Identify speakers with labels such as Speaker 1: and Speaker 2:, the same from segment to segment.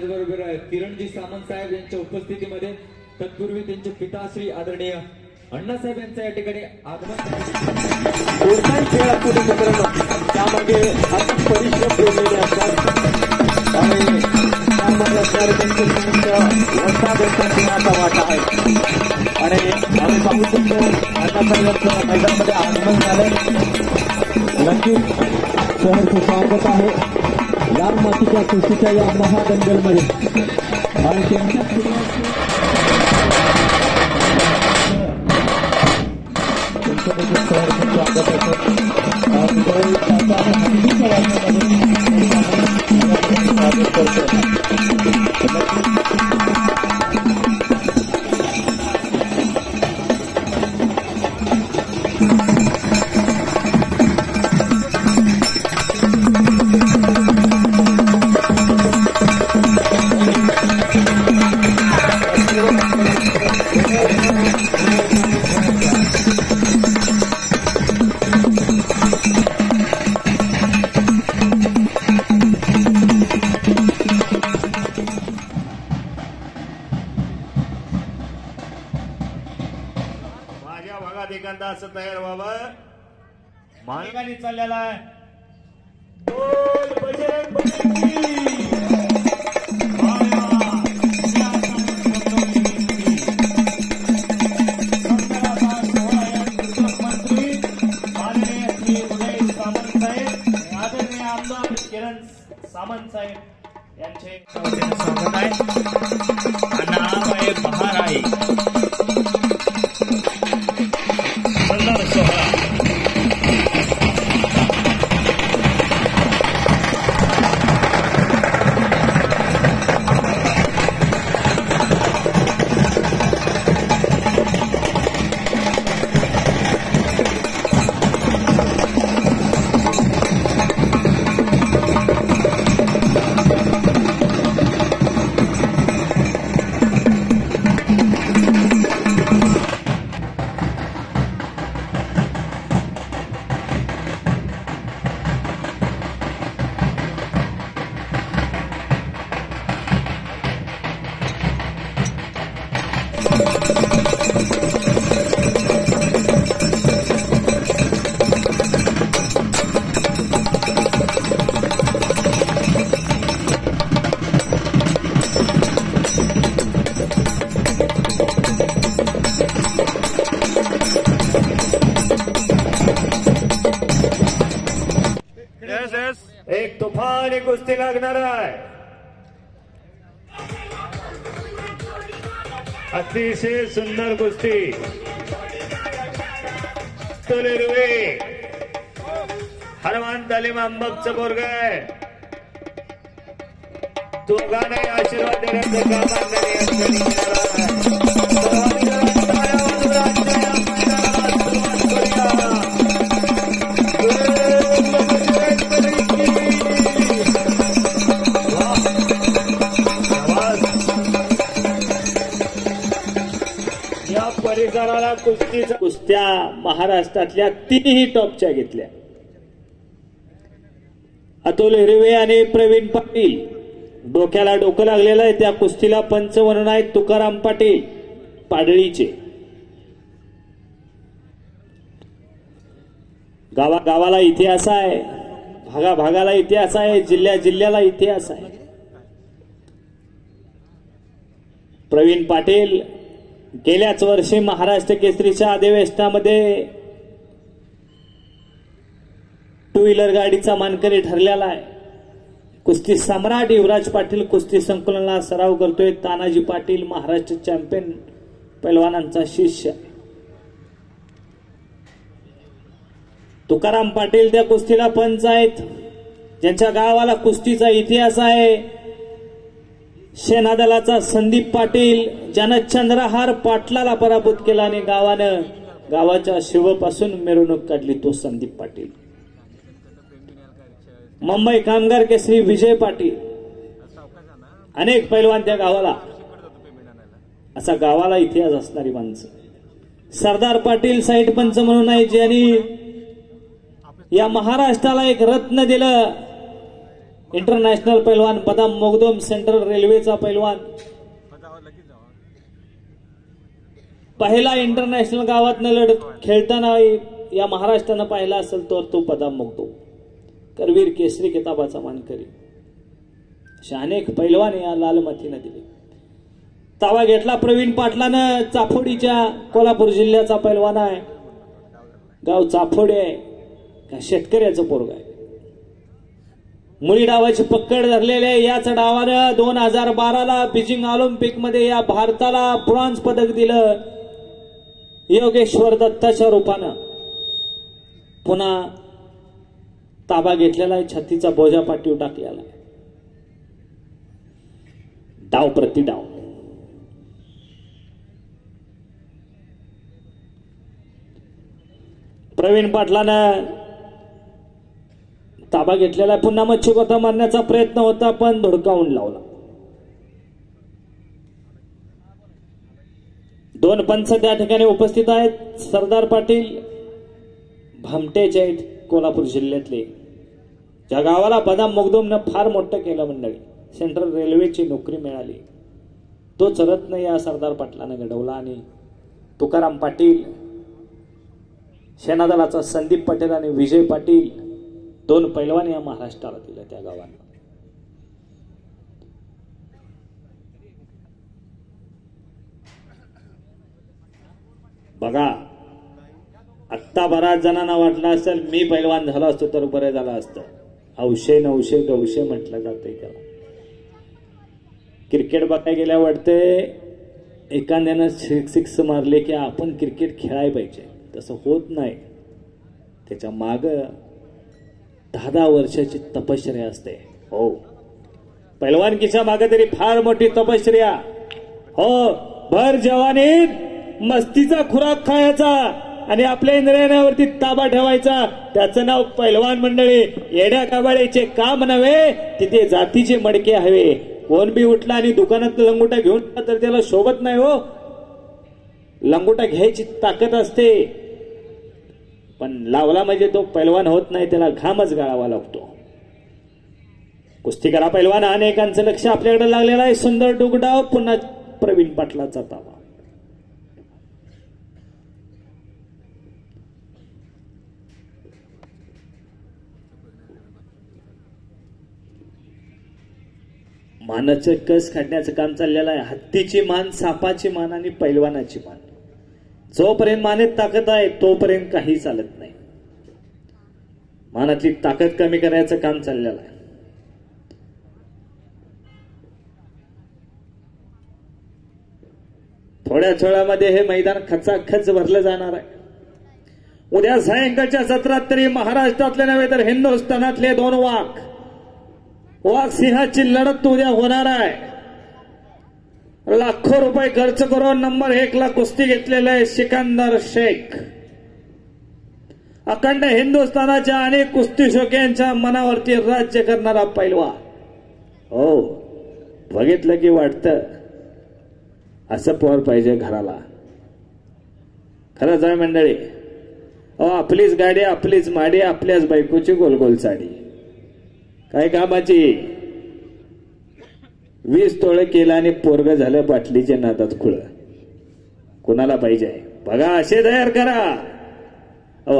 Speaker 1: त्याचबरोबर किरणजी सामंत साहेब यांच्या उपस्थितीमध्ये तत्पूर्वी त्यांचे पिता श्री आदरणीय अण्णासाहेब यांचं या ठिकाणी आगमन
Speaker 2: कोणताही खेळ असू दे मित्रांनो, त्यामध्ये अनेक परिश्रम केलेले असतात आणि त्यामध्ये असणारे त्यांचे वस्ताचा वाटा आहे. आणि आम्ही पाहू शकतो अण्णासाहेबांचं मैदानामध्ये आगमन झालंय. नक्कीच सहर्ष स्वागत आहे लाल मातीच्या कुस्तीच्या या महादंगलमध्ये. आणि त्यांच्या
Speaker 3: एखादा असं तयार व्हावं मार्गाने चाललेला आहे. आदरणीय आमदार किरण सामंत साहेब यांचे स्वागत आहे. नाव आहे महाराई एक तुफानी कुस्ती लागणार आहे. अतिशय सुंदर कुस्ती. तोलेरुवे हनुमान तालीम अंबकचं पोरग आहे. दोघांनाही आशीर्वाद देण्याचं काम परिसराला कुस्त्या महाराष्ट्रातल्या तिन्ही टॉपच्या घेतल्या. अतुल हिरवे आणि प्रवीण पाटील डोक्याला डोकं लागलेलं आहे. त्या कुस्तीला पंच म्हणून आहेत तुकाराम पाटील पाडळीचे. गावागावाला इतिहास आहे, भागाभागाला इतिहास आहे, जिल्ह्याला इतिहास आहे. प्रवीण पाटील गेल्याच वर्षी महाराष्ट्र केसरीच्या अधिवेशनामध्ये टू व्हीलर गाडीचा मानकरी ठरलेला आहे. कुस्ती सम्राट युवराज पाटील कुस्ती संकुलनाला सराव करतोय. तानाजी पाटील महाराष्ट्र चॅम्पियन पैलवानांचा शिष्य. तुकाराम पाटील त्या कुस्तीला पंच आहेत, ज्यांच्या गावाला कुस्तीचा इतिहास आहे. सेनादलाचा संदीप पाटील ज्यानं चंद्रहार पाटलाला पराभूत केला आणि गावाच्या शिवपासून मिरवणूक काढली तो संदीप पाटील. मुंबई कामगार केसरी विजय पाटील. अनेक पैलवान त्या गावाला, असा गावाला इतिहास असणारी माणसं. सरदार पाटील साईड पंच म्हणून आहे, ज्यांनी या महाराष्ट्राला एक रत्न दिलं. इंटरनॅशनल पैलवान बदाम मोगदोम, सेंट्रल रेल्वेचा पैलवान, पहिला इंटरनॅशनल गावातनं खेळताना या महाराष्ट्रानं पाहिला असेल तर तो बदाम मोगदोम, करवीर केसरी किताबाचा मानकरी. अशा अनेक पैलवान या लाल मातीनं दिले. ताबा घेतला प्रवीण पाटलानं, चाफोडीच्या कोल्हापूर जिल्ह्याचा पैलवान आहे. गाव चाफोडी आहे, का शेतकऱ्याचं पोरग आहे. मुली डावाची पकड धरलेले याच डावानं 2012ला बीजिंग ऑलिम्पिक मध्ये या भारताला ब्रॉन्झ पदक दिलं. योगेश्वर दत्ताच्या रूपानं पुन्हा ताबा घेतलेला आहे, छातीचा बोजा पाठीवर टाकलेला आहे. डाव प्रति डाव. प्रवीण पाटलानं ताबा घेतलेला आहे. पुन्हा मच्छीकोथा मारण्याचा प्रयत्न होता पण धुडकावून लावला. 2 पंच त्या ठिकाणी उपस्थित आहेत. सरदार पाटील भामटेचे आहेत, कोल्हापूर जिल्ह्यातले, ज्या गावाला बदाम मोगदोमनं फार मोठं केलं मंडळी. सेंट्रल रेल्वेची नोकरी मिळाली. तोच रत्न या सरदार पाटलानं घडवला. आणि तुकाराम पाटील, सेनादलाचा संदीप पटेल आणि विजय पाटील, 2 पैलवान या महाराष्ट्राला दिलं त्या गावांना. बघा, आत्ता बऱ्याच जणांना वाटलं असेल मी पैलवान झालो असतो तर बरं झालं असतं. हौशे नवशे गवशे म्हटलं जातंय त्याला. क्रिकेट बघायला गेल्या वाटते एखाद्यानं 6 मारले की आपण क्रिकेट खेळायला पाहिजे. तसं होत नाही. त्याच्या माग 10 वर्षाची तपश्चर्या असते. हो, पैलवानकीच्या मागे तरी फार मोठी तपश्चर्या. हो, भर जवानीत मस्तीचा खुराक खायचा आणि आपल्या इंद्रियावरती ताबा ठेवायचा. त्याचं नाव पैलवान मंडळी. येड्या काबाळीचे काम नव्हे, तिथे जातीचे मडके हवे. कोण बी उठला आणि दुकानात लंगोटा घेऊन तर त्याला शोभत नाही. हो, लंगोटा घ्यायची ताकद असते पण लावला म्हणजे तो पैलवान होत नाही, त्याला घामच गाळावा लागतो. कुस्ती करा पैलवान. अनेकांचं लक्ष आपल्याकडे लागलेलं आहे. सुंदर डुगडाव. पुन्हा प्रवीण पाटलाचा ताबा. मानाचं कस काढण्याचं काम चाललेलं आहे. हत्तीची मान, सापाची मान आणि पैलवानाची मान. जोपर्यंत मानेत ताकद आहे तोपर्यंत काही चालत नाही. मानातली ताकद कमी करायचं काम चाललेलं आहे. थोड्याच वेळामध्ये हे मैदान खचाखच भरलं जाणार आहे. उद्या सायंकाळच्या सत्रात तरी महाराष्ट्रातले नव्हे तर हिंदुस्थानातले 2 वाघ सिंहाची लढत उद्या होणार आहे. लाखो रुपये खर्च करून नंबर 1 ला कुस्ती घेतलेला आहे सिकंदर शेख. अखंड हिंदुस्थानाच्या अनेक कुस्ती शौकींच्या मनावरती राज्य करणारा पैलवान. हो, बघितलं की वाटतं असं पोर पाहिजे घराला. खरंच आहे मंडळी. आपलीच गाडी, आपलीच माडी, आपल्याच बायकोची गोलगोल साडी. काय कामाची. 20 तोळे केलं आणि पोरग झालं बाटलीच्या नादात खुळ. कुणाला पाहिजे बघा, असे तयार करा.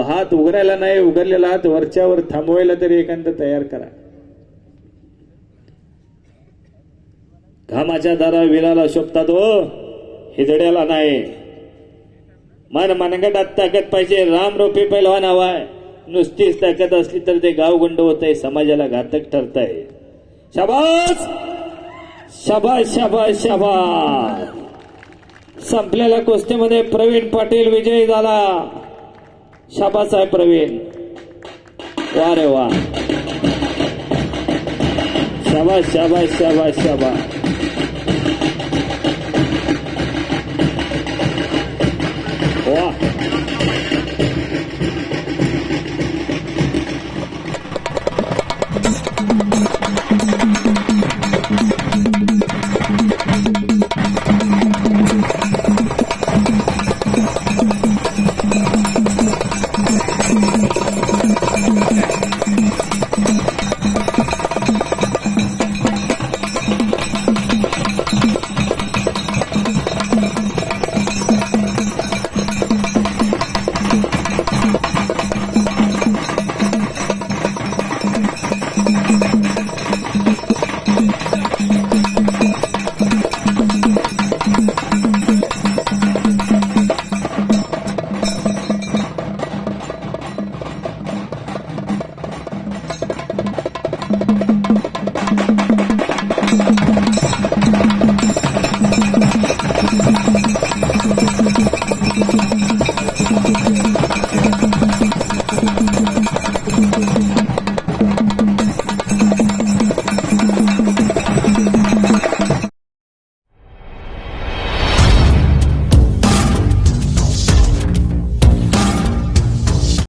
Speaker 3: हात उघडायला नाही, उघडलेला हात वरच्यावर थांबवायला तरी एखादं तयार करा. घामाच्या दारा विलाला शोभतात. हो, हिजड्याला नाही. मन मनगटात ताकद पाहिजे. रामरूपी पैलवान हवाय. नुसतीच ताकद असली तर ते गाव गुंड होत आहे, समाजाला घातक ठरत आहे. शाबास शाबास शाबास शाबास. संपलेल्या कुस्तीमध्ये प्रवीण पाटील विजयी झाला. शाबास आहे प्रवीण. वा रे वा. शाबास शाबास शाबास शाबास.